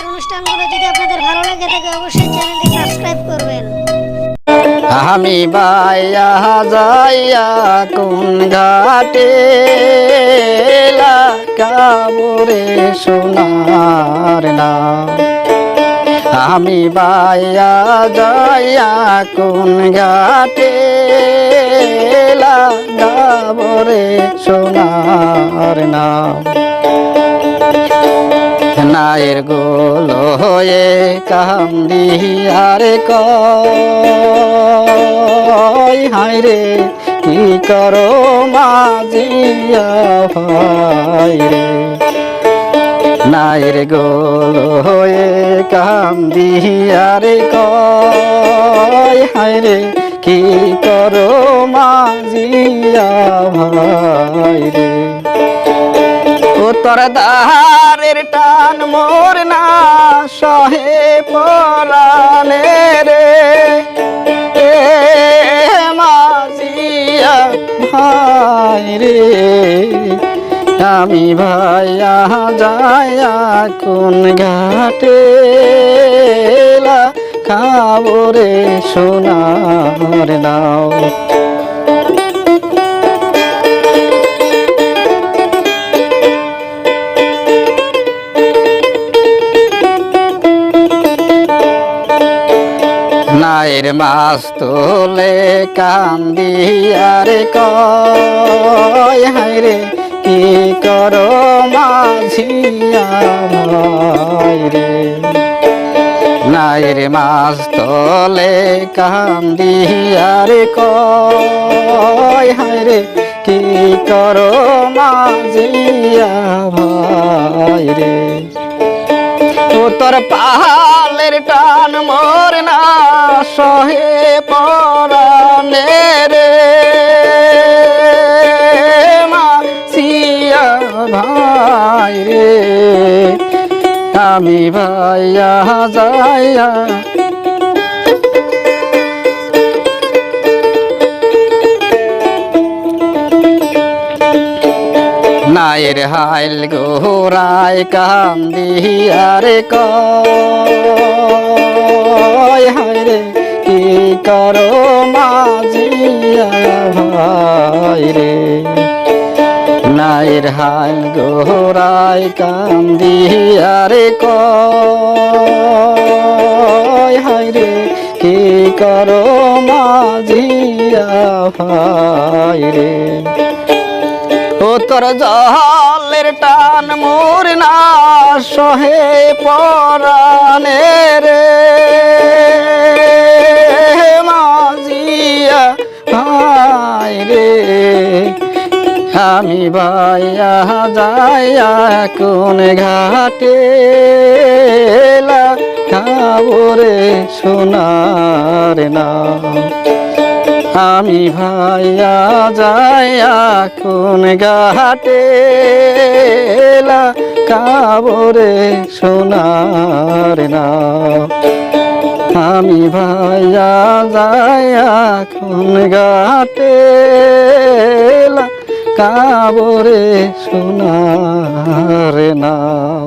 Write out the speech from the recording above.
আজকের অনুষ্ঠানগুলো যদি আপনাদের ভালো লাগে থাকে অবশ্যই চ্যানেলটি সাবস্ক্রাইব করবেন। আমি বাইয়া যাইয়া কোন ঘাটে লাগাবরে সোনার না। আমি বাইয়া যাইয়া কোন ঘাটে লাগাবরে সোনার না। নায়ের গোল হয়ে কান্দি আরে কয় হায় রে কি করো মাঝিয়া ভাই রে। নায়ের গোল হয়ে কান্দি আরে কয় হায় রে কি করো মাঝিয়া ভাই রে। তোর দাহারের টান মোর না সহে পরানে রে এ মাঝিয়া ভাই রে। আমি ভাইয়া যাইয়া কোন ঘাটে খাবো রে সোনার নাও। নায়ের মাছ তোলে কান্দি আরে কয় হায় রে কি করো মাঝিয়া ভাই রে। নায়ের মাছ তোলে কান্দি আরে কয় হায় রে কি করো মাঝিয়া ভাই রে। তোর পাহালের টান মোর না সহে পরানে রে মাসিয়া ভাই রে। আমি ভাইয়া যাইয়া নায়ের হাইল গোরায় কান্দি আরে কয় হায় রে কি করো মাঝিয়া ভাই রে। নায়ের হাইল গোরায় কান্দি আরে কয় হায় রে কি করো মাঝিয়া ভাই রে। ও তোর জলের টান মোর না সহে পরানে রে মাঝিয়া ভাই রে। আমি বাইয়া যাইয়া কোন ঘাটে খাবো রে সোনার নাও। আমি ভাইয়া যাইয়া কোন ঘাটে কাবরে সোনার নাও। আমি ভাইয়া যাইয়া কোন ঘাটে কাবরে সোনার নাও।